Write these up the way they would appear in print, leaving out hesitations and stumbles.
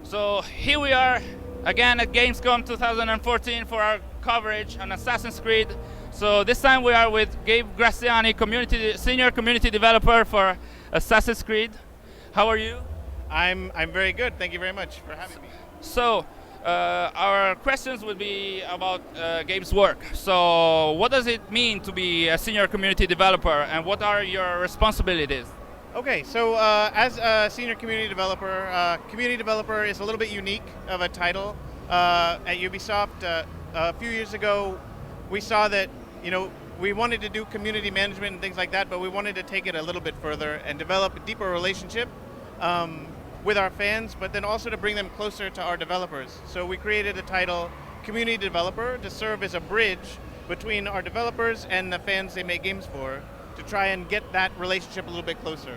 So here we are again at Gamescom 2014 for our coverage on Assassin's Creed. So this time we are with Gabe Graziani, senior community developer for Assassin's Creed. How are you? I'm very good. Thank you very much for having me. So our questions will be about Gabe's work. So what does it mean to be a senior community developer, and what are your responsibilities? Okay, so as a senior community developer is a little bit unique of a title. At Ubisoft, a few years ago, we saw that we wanted to do community management and things like that, but we wanted to take it a little bit further and develop a deeper relationship with our fans, but then also to bring them closer to our developers. So we created the title Community Developer to serve as a bridge between our developers and the fans they make games for, to try and get that relationship a little bit closer.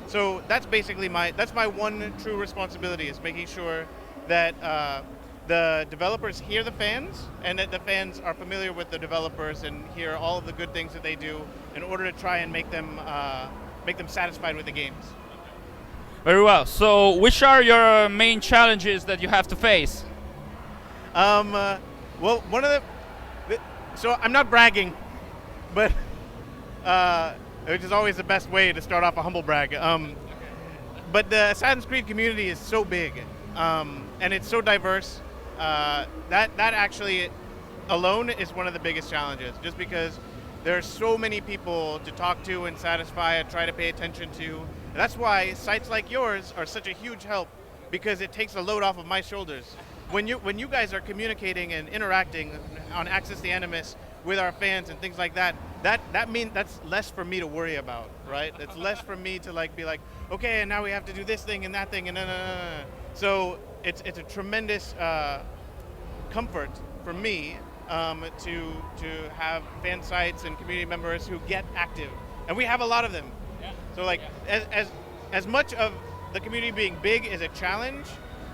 So that's basically my one true responsibility, is making sure that the developers hear the fans, and that the fans are familiar with the developers and hear all of the good things that they do in order to try and make them satisfied with the games. Very well. So which are your main challenges that you have to face? Well, so I'm not bragging, but which is always the best way to start off a humble brag. But the Assassin's Creed community is so big, and it's so diverse, that actually alone is one of the biggest challenges, just because there are so many people to talk to and satisfy and try to pay attention to. And that's why sites like yours are such a huge help, because it takes a load off of my shoulders. When you guys are communicating and interacting on Access The Animus with our fans and things like that, that means that's less for me to worry about, right? It's less for me to be like, okay, and now we have to do this thing and that thing and So it's a tremendous comfort for me to have fan sites and community members who get active, and we have a lot of them. Yeah. So as much of the community being big is a challenge,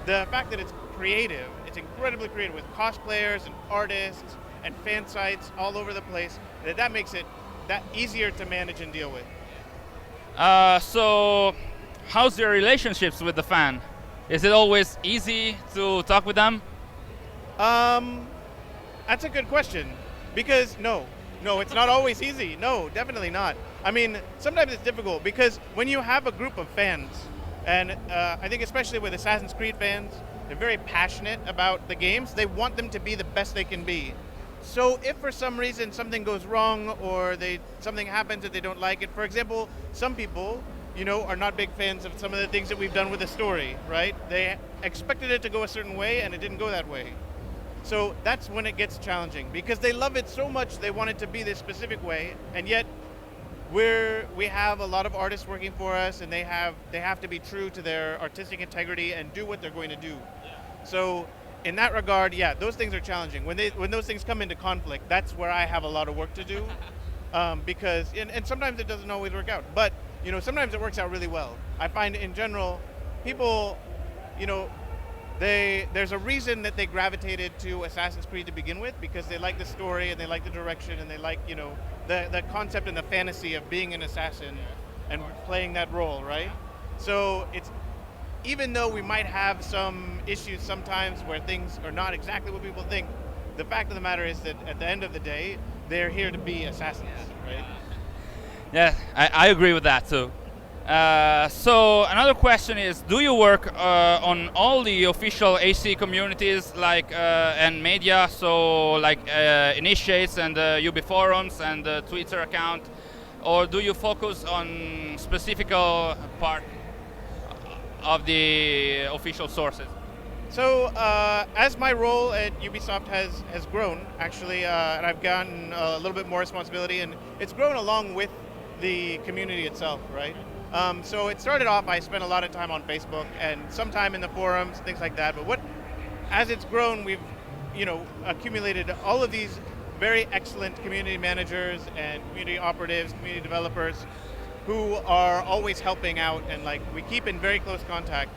the fact that it's creative, it's incredibly creative with cosplayers and artists and fan sites all over the place, that makes it that easier to manage and deal with. So how's your relationships with the fan? Is it always easy to talk with them? That's a good question, because no, it's not always easy. No, definitely not. I mean, sometimes it's difficult, because when you have a group of fans, and I think especially with Assassin's Creed fans, they're very passionate about the games. They want them to be the best they can be. So if for some reason something goes wrong, or something happens that they don't like it, for example, some people, are not big fans of some of the things that we've done with the story, right? They expected it to go a certain way, and it didn't go that way. So that's when it gets challenging, because they love it so much, they want it to be this specific way, and yet we have a lot of artists working for us, and they have to be true to their artistic integrity and do what they're going to do. So in that regard, yeah, those things are challenging. When those things come into conflict, that's where I have a lot of work to do, because and sometimes it doesn't always work out, but sometimes it works out really well. I find in general, people, there's a reason that they gravitated to Assassin's Creed to begin with, because they like the story and they like the direction and they like the concept and the fantasy of being an assassin and playing that role, right? So even though we might have some issues sometimes where things are not exactly what people think, the fact of the matter is that at the end of the day, they're here to be assassins, right? Yeah, I agree with that too. So another question is, do you work on all the official AC communities and media, so Initiates and UB forums and the Twitter account, or do you focus on specific part of the official sources? So as my role at Ubisoft has grown, actually, and I've gotten a little bit more responsibility, and it's grown along with the community itself, right? So it started off, I spent a lot of time on Facebook and some time in the forums, things like that. But as it's grown, we've accumulated all of these very excellent community managers and community operatives, community developers, who are always helping out, and we keep in very close contact.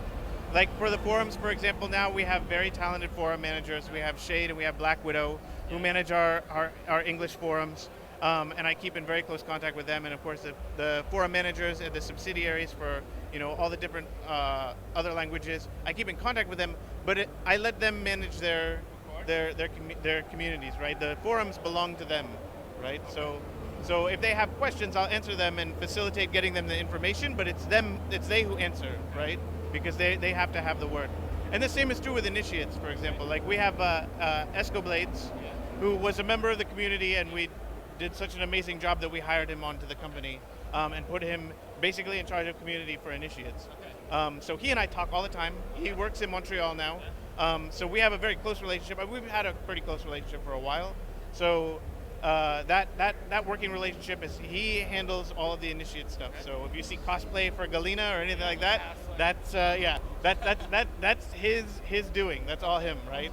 Like for the forums, for example, now we have very talented forum managers. We have Shade and we have Black Widow, who manage our English forums. and I keep in very close contact with them, and of course the forum managers and the subsidiaries for all the different other languages. I keep in contact with them, but I let them manage their communities, right? The forums belong to them, right? So if they have questions, I'll answer them and facilitate getting them the information, but it's they who answer, right? Because they have to have the word. And the same is true with initiates, for example. Like we have Escoblades, who was a member of the community, and we did such an amazing job that we hired him onto the company and put him basically in charge of community for initiates. So he and I talk all the time. He works in Montreal now. So we have a very close relationship. We've had a pretty close relationship for a while. So that working relationship is he handles all of the initiate stuff. So if you see cosplay for Galena or anything like that, that's his doing. That's all him, right?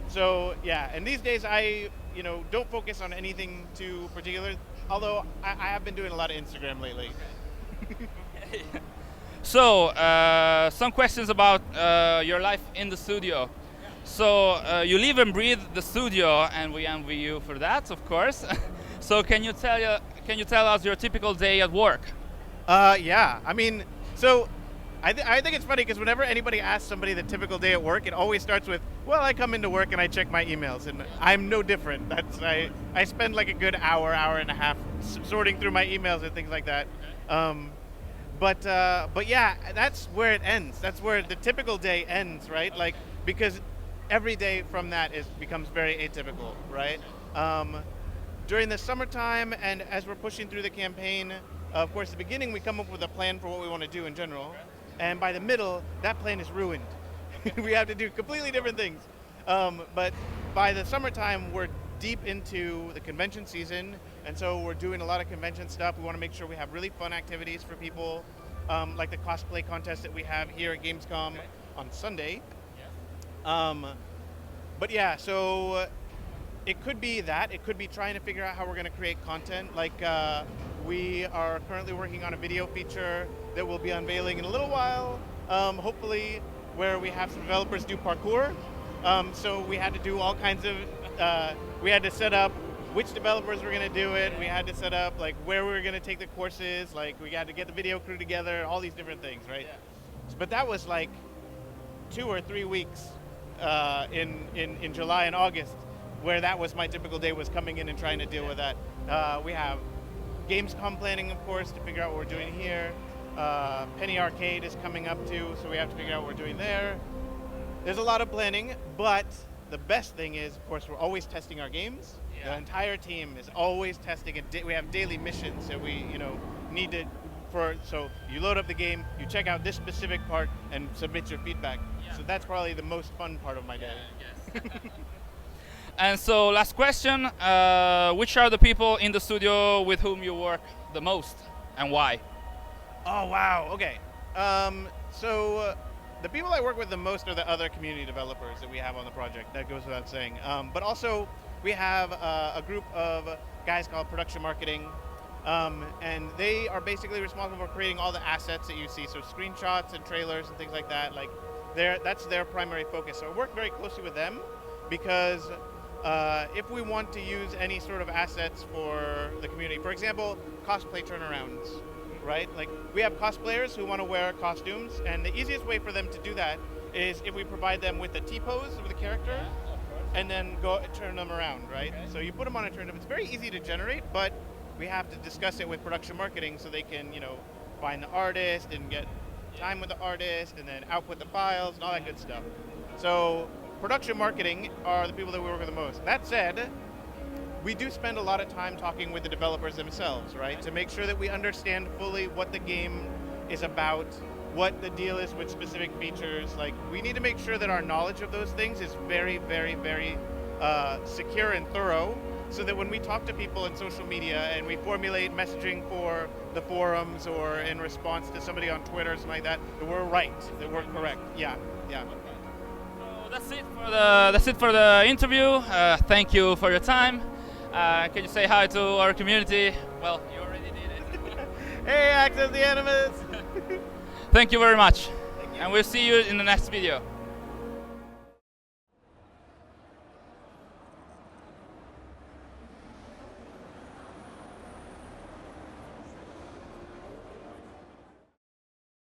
So yeah, and these days I don't focus on anything too particular. Although I have been doing a lot of Instagram lately. So some questions about your life in the studio. So you live and breathe the studio, and we envy you for that, of course. So can you tell us your typical day at work? Yeah, I mean, so I think it's funny because whenever anybody asks somebody the typical day at work, it always starts with, well, I come into work and I check my emails, and I'm no different. I spend like a good hour and a half sorting through my emails and things like that. But yeah, that's where it ends. That's where the typical day ends, right? Like, because every day from that becomes very atypical, right? During the summertime and as we're pushing through the campaign, of course, at the beginning we come up with a plan for what we want to do in general, and by the middle, that plan is ruined. We have to do completely different things. But by the summertime, we're deep into the convention season, and so we're doing a lot of convention stuff. We want to make sure we have really fun activities for people, like the cosplay contest that we have here at Gamescom on Sunday. But yeah, so it could be that. It could be trying to figure out how we're going to create content. Like we are currently working on a video feature that we'll be unveiling in a little while, hopefully, where we have some developers do parkour. So we had to do all kinds of, we had to set up which developers were going to do it. We had to set up like where we were going to take the courses. Like we had to get the video crew together, all these different things, right? Yeah. But that was like 2 or 3 weeks in July and August, where that was my typical day, was coming in and trying to deal with that. We have Gamescom planning, of course, to figure out what we're doing here. Penny Arcade is coming up too, so we have to figure out what we're doing there. There's a lot of planning, but the best thing is, of course, we're always testing our games. Yeah. The entire team is always testing. We have daily missions that we, need to. So you load up the game, you check out this specific part, and submit your feedback. Yeah. So that's probably the most fun part of my day. Yeah, I guess. And so, last question: which are the people in the studio with whom you work the most, and why? Oh wow. Okay. So the people I work with the most are the other community developers that we have on the project. That goes without saying. But also, we have a group of guys called production marketing. And they are basically responsible for creating all the assets that you see, so screenshots and trailers and things like that. Like, that's their primary focus. So I work very closely with them because if we want to use any sort of assets for the community, for example, cosplay turnarounds, right? Like, we have cosplayers who want to wear costumes, and the easiest way for them to do that is if we provide them with the T-pose of the character, and then turn them around, right? Okay. So you put them on a turn. It's very easy to generate, but we have to discuss it with production marketing so they can, find the artist and get time with the artist and then output the files and all that good stuff. So production marketing are the people that we work with the most. That said, we do spend a lot of time talking with the developers themselves, right? To make sure that we understand fully what the game is about, what the deal is with specific features. Like, we need to make sure that our knowledge of those things is very, very, very secure and thorough, so that when we talk to people in social media and we formulate messaging for the forums or in response to somebody on Twitter or something like that we're right, that we're correct. Yeah. Okay. So that's it for the interview. Thank you for your time. Can you say hi to our community? Well, you already did it. Hey, Access The Animus! Thank you very much. And we'll see you in the next video.